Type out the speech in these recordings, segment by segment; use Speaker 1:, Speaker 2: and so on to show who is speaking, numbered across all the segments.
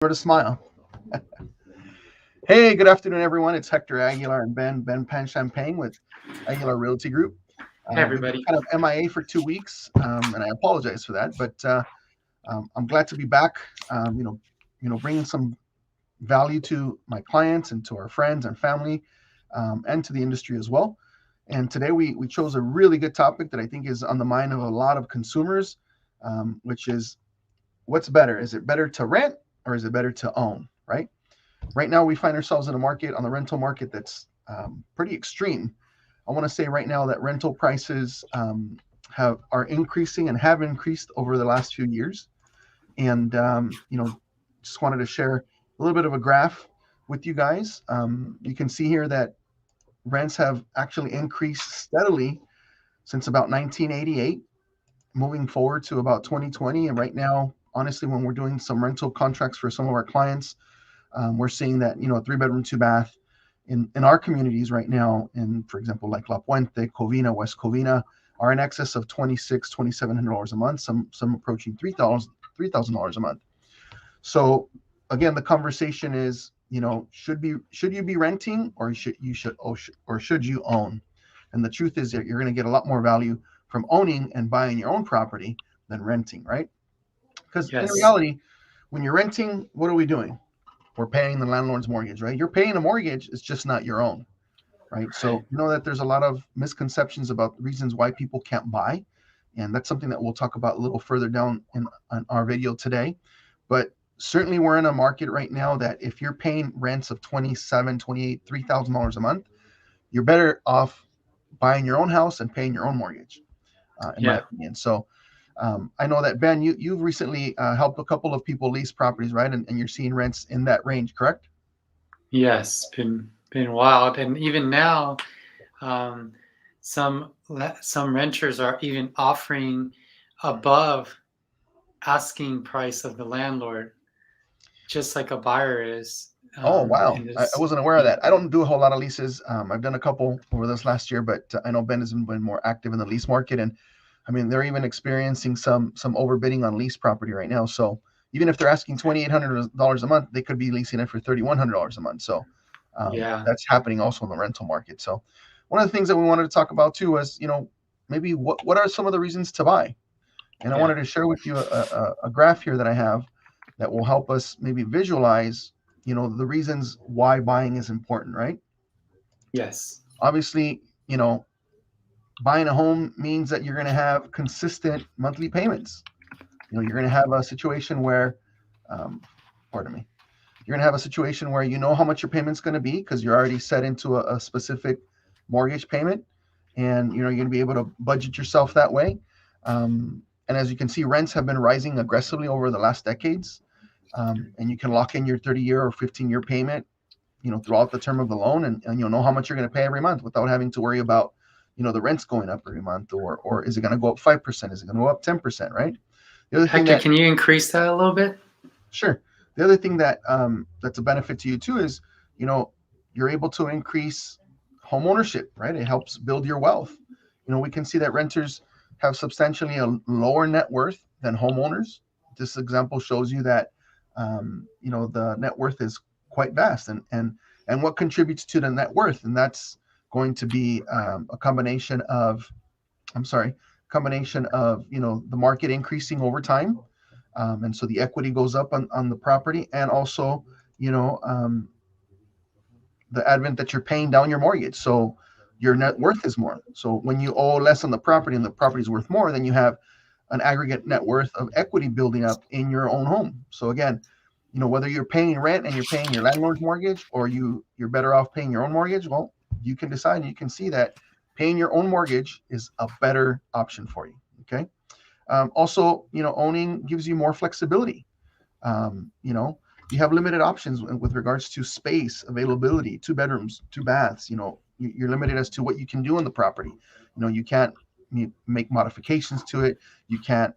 Speaker 1: To smile. Hey, good afternoon, everyone. It's Hector Aguilar and Ben Paychanpheng with Aguilar Realty Group.
Speaker 2: Hey,
Speaker 1: We've been
Speaker 2: everybody.
Speaker 1: kind of MIA for 2 weeks, and I apologize for that. But I'm glad to be back. Bringing some value to my clients and to our friends and family, and to the industry as well. And today we chose a really good topic that I think is on the mind of a lot of consumers, which is what's better? Is it better to rent or is it better to own? Right? Right now, we find ourselves in a market on the rental market that's pretty extreme. I want to say right now that rental prices are increasing and have increased over the last few years. And just wanted to share a little bit of a graph with you guys. You can see here that rents have actually increased steadily since about 1988, moving forward to about 2020. And right now, honestly, when we're doing some rental contracts for some of our clients, we're seeing that a 3 bedroom, 2 bath in our communities right now, in for example like La Puente, Covina, West Covina, are in excess of $2,700 a month. Some approaching $3,000 a month. So again, the conversation is, should you be renting, or should you own? And the truth is that you're going to get a lot more value from owning and buying your own property than renting, right? Because in
Speaker 2: Yes.
Speaker 1: reality, when you're renting, what are we doing? We're paying the landlord's mortgage, right? You're paying a mortgage, it's just not your own, right? So
Speaker 2: Right.
Speaker 1: you know that there's a lot of misconceptions about reasons why people can't buy. And that's something that we'll talk about a little further down in our video today. But certainly we're in a market right now that if you're paying rents of 27, 28, $3,000 a month, you're better off buying your own house and paying your own mortgage, in my
Speaker 2: Yeah.
Speaker 1: opinion. So I know that Ben, you've recently helped a couple of people lease properties, right? And you're seeing rents in that range, correct?
Speaker 2: Yes. Been wild, and even now, um, some renters are even offering above asking price of the landlord, just like a buyer is.
Speaker 1: Oh, wow.
Speaker 2: In
Speaker 1: I
Speaker 2: this,
Speaker 1: wasn't aware of
Speaker 2: yeah.
Speaker 1: that. I don't do a whole lot of leases. I've done a couple over this last year, but I know Ben has been more active in the lease market. And I mean, they're even experiencing some overbidding on lease property right now. So even if they're asking $2,800 a month, they could be leasing it for $3,100 a month. So
Speaker 2: Yeah.
Speaker 1: that's happening also in the rental market. So one of the things that we wanted to talk about too was, maybe what are some of the reasons to buy? And I
Speaker 2: Yeah.
Speaker 1: wanted to share with you a graph here that I have that will help us maybe visualize, the reasons why buying is important, right?
Speaker 2: Yes.
Speaker 1: Obviously, buying a home means that you're going to have consistent monthly payments. You're going to have a situation where, um, pardon me, you're going to have a situation where you know how much your payment's going to be because you're already set into a specific mortgage payment, and you're going to be able to budget yourself that way. And as you can see, rents have been rising aggressively over the last decades, and you can lock in your 30-year or 15-year payment, throughout the term of the loan, and you'll know how much you're going to pay every month without having to worry about, the rent's going up every month, or is it going to go up 5%? Is it going to go up 10%? Right? The other thing
Speaker 2: Hector,
Speaker 1: that
Speaker 2: can you increase that a little bit?
Speaker 1: Sure. The other thing that's a benefit to you too is, you know, you're able to increase home ownership, right? It helps build your wealth. We can see that renters have substantially a lower net worth than homeowners. This example shows you that, the net worth is quite vast, and what contributes to the net worth, and that's going to be a combination of, I'm sorry, combination of, the market increasing over time, and so the equity goes up on the property, and also, you know um, the advent that you're paying down your mortgage, so your net worth is more. So when you owe less on the property and the property is worth more, then you have an aggregate net worth of equity building up in your own home. So again, whether you're paying rent and you're paying your landlord's mortgage, or you're better off paying your own mortgage, well, you can decide, and you can see that paying your own mortgage is a better option for you. Okay. Also, owning gives you more flexibility. You have limited options with regards to space availability. 2 bedrooms, 2 baths. You're limited as to what you can do on the property. You can't make modifications to it. You can't,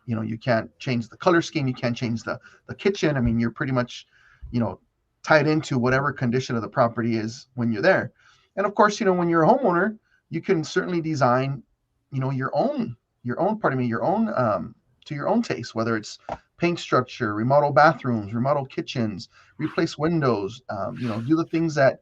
Speaker 1: you can't change the color scheme. You can't change the kitchen. I mean, you're pretty much, you know, tied into whatever condition of the property is when you're there. And of course, when you're a homeowner, you can certainly design, your own, pardon me, your own, to your own taste, whether it's paint structure, remodel bathrooms, remodel kitchens, replace windows, do the things that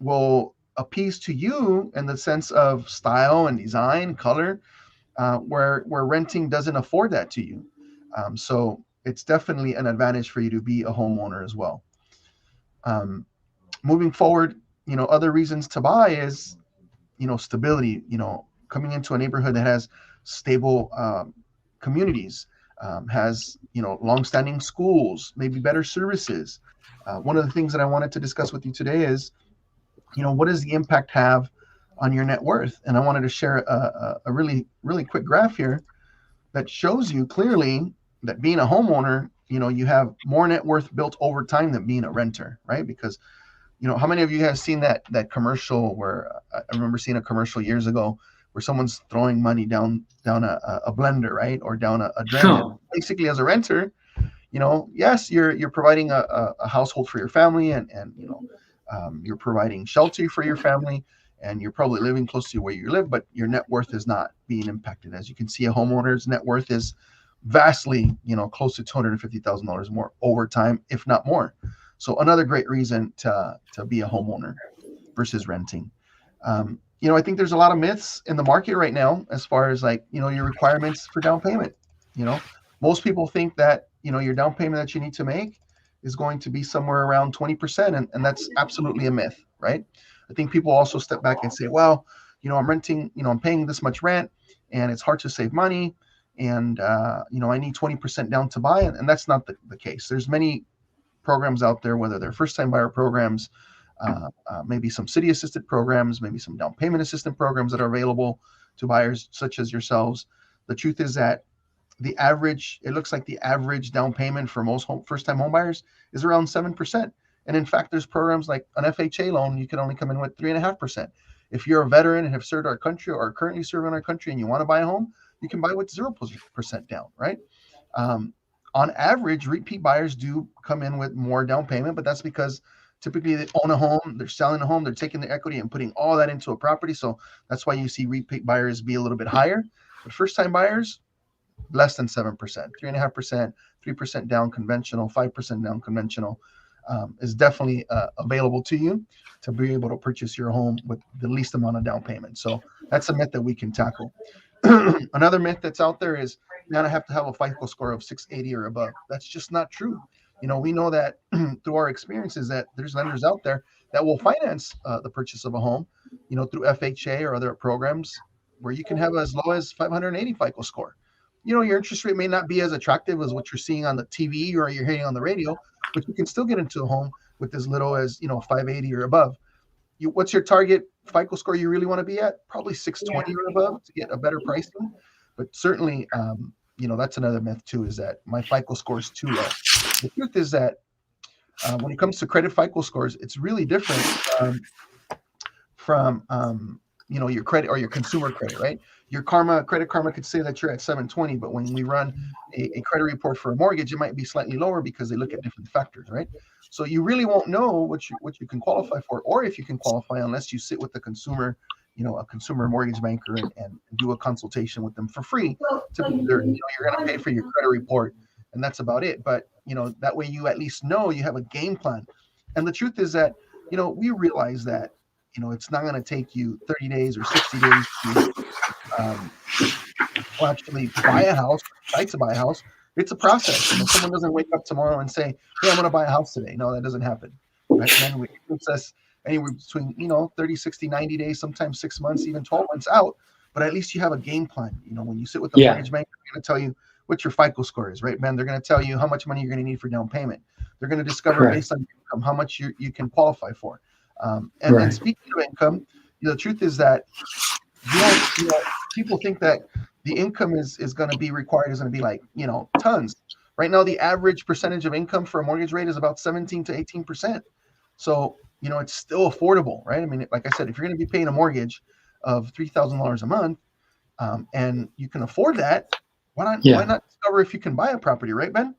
Speaker 1: will appease to you in the sense of style and design, color, where renting doesn't afford that to you. So it's definitely an advantage for you to be a homeowner as well. Um, Moving forward, other reasons to buy is, stability, coming into a neighborhood that has stable communities, has, longstanding schools, maybe better services. One of the things that I wanted to discuss with you today is, what does the impact have on your net worth? And I wanted to share a really, really quick graph here that shows you clearly that being a homeowner, you have more net worth built over time than being a renter, right? Because how many of you have seen that commercial where I remember seeing a commercial years ago where someone's throwing money down a blender, right, or down a drain? And basically, as a renter, yes, you're providing a household for your family, and you're providing shelter for your family, and you're probably living close to where you live, but your net worth is not being impacted. As you can see, a homeowner's net worth is vastly, close to $250,000 more over time, if not more. So another great reason to be a homeowner versus renting. I think there's a lot of myths in the market right now as far as your requirements for down payment. Most people think that, your down payment that you need to make is going to be somewhere around 20%. And that's absolutely a myth, right? I think people also step back and say, well, I'm renting, I'm paying this much rent and it's hard to save money. And, I need 20% down to buy. And that's not the case. There's many programs out there, whether they're first-time buyer programs, maybe some city-assisted programs, maybe some down payment assistance programs that are available to buyers such as yourselves. The truth is that it looks like the average down payment for most first-time home buyers is around 7%. And in fact, there's programs like an FHA loan, you can only come in with 3.5%. If you're a veteran and have served our country or are currently serving our country and you want to buy a home, you can buy with 0% down, right? On average, repeat buyers do come in with more down payment, but that's because typically they own a home, they're selling a home, they're taking the equity and putting all that into a property. So that's why you see repeat buyers be a little bit higher. But first-time buyers, less than 7%, 3.5%, 3% down conventional, 5% down conventional is definitely available to you to be able to purchase your home with the least amount of down payment. So that's a myth that we can tackle. Another myth that's out there is, man, I have to have a FICO score of 680 or above. That's just not true. We know that through our experiences that there's lenders out there that will finance the purchase of a home, through FHA or other programs where you can have as low as 580 FICO score. Your interest rate may not be as attractive as what you're seeing on the TV or you're hearing on the radio, but you can still get into a home with as little as 580 or above. What's your target FICO score you really want to be at? Probably 620 or above to get a better pricing. But certainly, that's another myth too, is that my FICO score is too low. The truth is that when it comes to credit FICO scores, it's really different from your credit or your consumer credit, right? Your Credit Karma could say that you're at 720, but when we run a credit report for a mortgage, it might be slightly lower because they look at different factors, right? So you really won't know what you can qualify for, or if you can qualify, unless you sit with the consumer, a consumer mortgage banker and do a consultation with them for free. Typically, you're going to pay for your credit report, and that's about it. But that way you at least know you have a game plan. And the truth is that we realize that it's not going to take you 30 days or 60 days to actually buy a house, decide to buy a house. It's a process. Someone doesn't wake up tomorrow and say, hey, I'm going to buy a house today. No, that doesn't happen. Right? And then it takes us anywhere between 30, 60, 90 days, sometimes 6 months, even 12 months out. But at least you have a game plan. When you sit with the mortgage bank, they're going to tell you what your FICO score is, right, Ben? They're going to tell you how much money you're going to need for down payment. They're going to discover based on your income how much you can qualify for. And speaking of income, the truth is that people think that the income is going to be required is going to be like tons. Right now, the average percentage of income for a mortgage rate is about 17 to 18%. So it's still affordable, right? I mean, like I said, if you're going to be paying a mortgage of $3,000 a month, and you can afford that, why not discover if you can buy a property, right, Ben?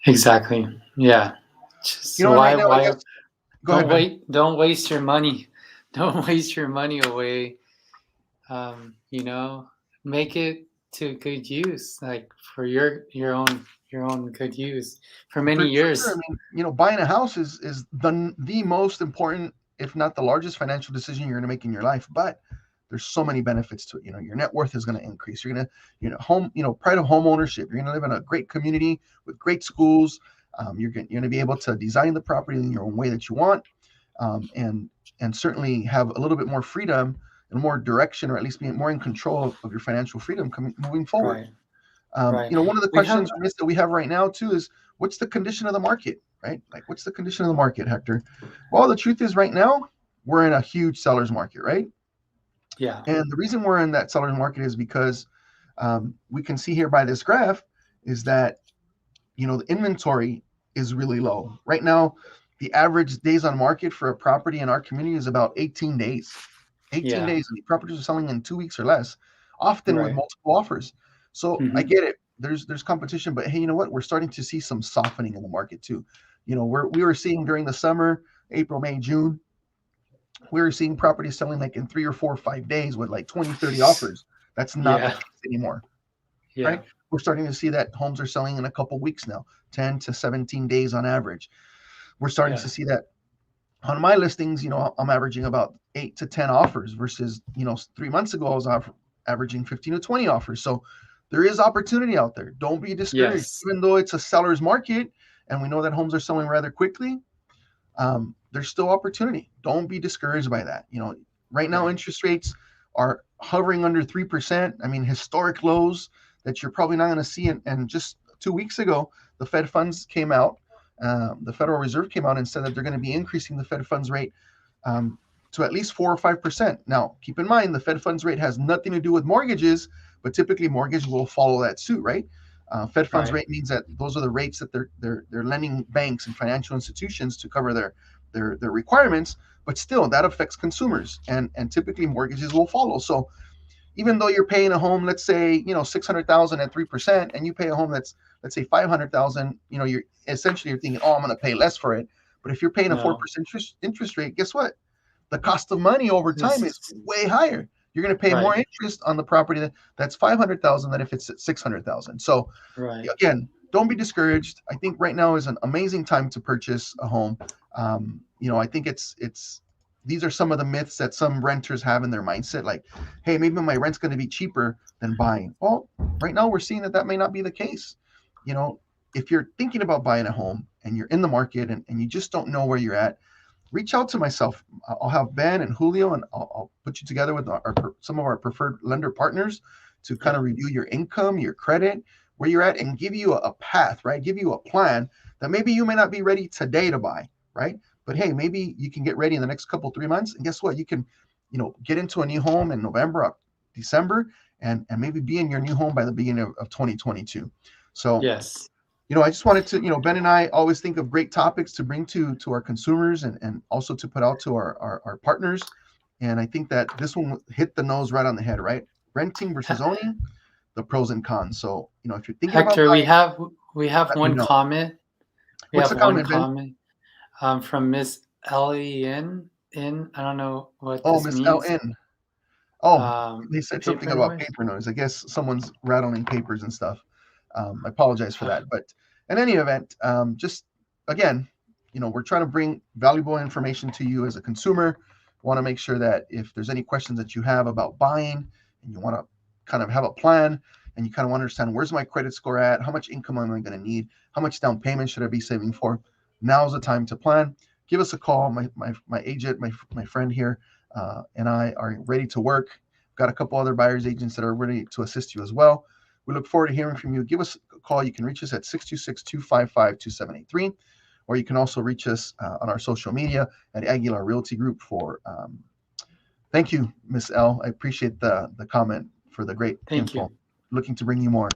Speaker 2: Exactly. Yeah. So
Speaker 1: right now,
Speaker 2: don't waste your money. Don't waste your money away. Make it to good use, like for your own your own good use for
Speaker 1: For
Speaker 2: many
Speaker 1: sure. I
Speaker 2: years.
Speaker 1: mean, buying a house is the most important, if not the largest financial decision you're going to make in your life. But there's so many benefits to it. Your net worth is going to increase. You're going to, pride of home ownership. You're going to live in a great community with great schools. You're going to be able to design the property in your own way that you want, and certainly have a little bit more freedom and more direction, or at least be more in control of your financial freedom moving forward.
Speaker 2: Right, right.
Speaker 1: One of the
Speaker 2: We have
Speaker 1: questions or myths that we have right now too is, what's the condition of the market, right? Like, what's the condition of the market, Hector? Well, the truth is, right now we're in a huge seller's market, right?
Speaker 2: yeah,
Speaker 1: And the reason we're in that seller's market is because we can see here by this graph is that the inventory is really low right now. The average days on market for a property in our community is about 18 days. 18
Speaker 2: yeah,
Speaker 1: days. And the properties are selling in 2 weeks or less, often with
Speaker 2: right.
Speaker 1: multiple offers. So I
Speaker 2: Hmm.
Speaker 1: get it. There's competition, but hey, you know what? We're starting to see some softening in the market too. We were seeing during the summer, April, May, June, we were seeing properties selling like in 3 or 4 or 5 days with like 20, 30 offers. That's not the
Speaker 2: Yeah,
Speaker 1: case anymore, right?
Speaker 2: yeah,
Speaker 1: We're starting to see that homes are selling in a couple weeks now, 10 to 17 days on average. We're starting to
Speaker 2: yeah,
Speaker 1: see that on my listings. I'm averaging about 8 to 10 offers versus 3 months ago I was averaging 15 to 20 offers. So there is opportunity out there. Don't be discouraged,
Speaker 2: yes,
Speaker 1: even though it's a seller's market and we know that homes are selling rather quickly. There's still opportunity. Don't be discouraged by that. Right now
Speaker 2: right,
Speaker 1: interest rates are hovering under 3%. I mean, historic lows that you're probably not going to see. And just 2 weeks ago, the Fed funds came out. The Federal Reserve came out and said that they're going to be increasing the Fed funds rate um, to at least 4 or 5%. Now, keep in mind, the Fed funds rate has nothing to do with mortgages, but typically mortgage will follow that suit, right? Fed funds
Speaker 2: right,
Speaker 1: rate means that those are the rates that they're lending banks and financial institutions to cover their requirements. But still, that affects consumers, and typically mortgages will follow. So even though you're paying a home, let's say 600,000 at 3%, and you pay a home that's, let's say, 500,000, you're thinking, oh, I'm going to pay less for it. But if you're paying a four
Speaker 2: no,
Speaker 1: percent interest rate, guess what? The cost of money over time is
Speaker 2: this,
Speaker 1: way higher. You're going to pay more
Speaker 2: right,
Speaker 1: interest on the property that's 500,000 than if it's at 600,000. So
Speaker 2: right,
Speaker 1: again, don't be discouraged. I think right now is an amazing time to purchase a home. I think it's these are some of the myths that some renters have in their mindset, like, hey, maybe my rent's going to be cheaper than buying. Well, right now we're seeing that may not be the case. You know, if you're thinking about buying a home and you're in the market and you just don't know where you're at, reach out to myself. I'll have Ben and Julio, and I'll put you together with some of our preferred lender partners to kind
Speaker 2: yeah,
Speaker 1: of review your income, your credit, where you're at, and give you a path, right? Give you a plan that maybe you may not be ready today to buy, right? But hey, maybe you can get ready in the next couple 3 months, and guess what? You can, get into a new home in November, December, and maybe be in your new home by the beginning of 2022. So
Speaker 2: yes.
Speaker 1: I just wanted to, Ben and I always think of great topics to bring to our consumers, and also to put out to our partners. And I think that this one hit the nose right on the head, right? Renting versus owning, the pros and cons. So, if you're thinking about
Speaker 2: Hector,
Speaker 1: buying,
Speaker 2: we have
Speaker 1: let me
Speaker 2: one
Speaker 1: know.
Speaker 2: comment. We
Speaker 1: What's the
Speaker 2: have one
Speaker 1: comment, Ben?
Speaker 2: comment from Miss Ellie in. I don't know what
Speaker 1: Oh,
Speaker 2: this
Speaker 1: Miss
Speaker 2: means.
Speaker 1: LN. Oh,
Speaker 2: Um,
Speaker 1: they said something
Speaker 2: paper
Speaker 1: about
Speaker 2: noise.
Speaker 1: paper noise. I guess someone's rattling papers and stuff. I apologize for that. But in any event, just again, we're trying to bring valuable information to you as a consumer. Want to make sure that if there's any questions that you have about buying and you want to kind of have a plan, and you kind of want to understand, where's my credit score at? How much income am I going to need? How much down payment should I be saving for? Now's the time to plan. Give us a call. My agent, my friend here, and I are ready to work. Got a couple other buyers agents that are ready to assist you as well. We look forward to hearing from you. Give us a call. You can reach us at 626-255-2783, or you can also reach us on our social media at Aguilar Realty Group. Thank you, Miss L. I appreciate the comment for the great
Speaker 2: Thank
Speaker 1: info.
Speaker 2: you.
Speaker 1: Looking to bring you more.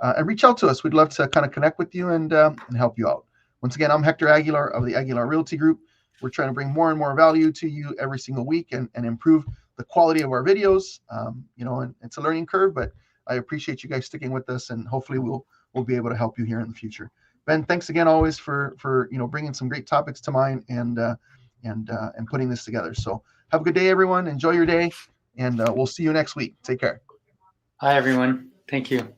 Speaker 1: And reach out to us. We'd love to kind of connect with you and help you out. Once again, I'm Hector Aguilar of the Aguilar Realty Group. We're trying to bring more and more value to you every single week, and improve the quality of our videos. And it's a learning curve, but I appreciate you guys sticking with us, and hopefully we'll be able to help you here in the future. Ben, thanks again always for bringing some great topics to mind, and putting this together. So have a good day, everyone. Enjoy your day, and we'll see you next week. Take care.
Speaker 2: Hi, everyone. Thank you.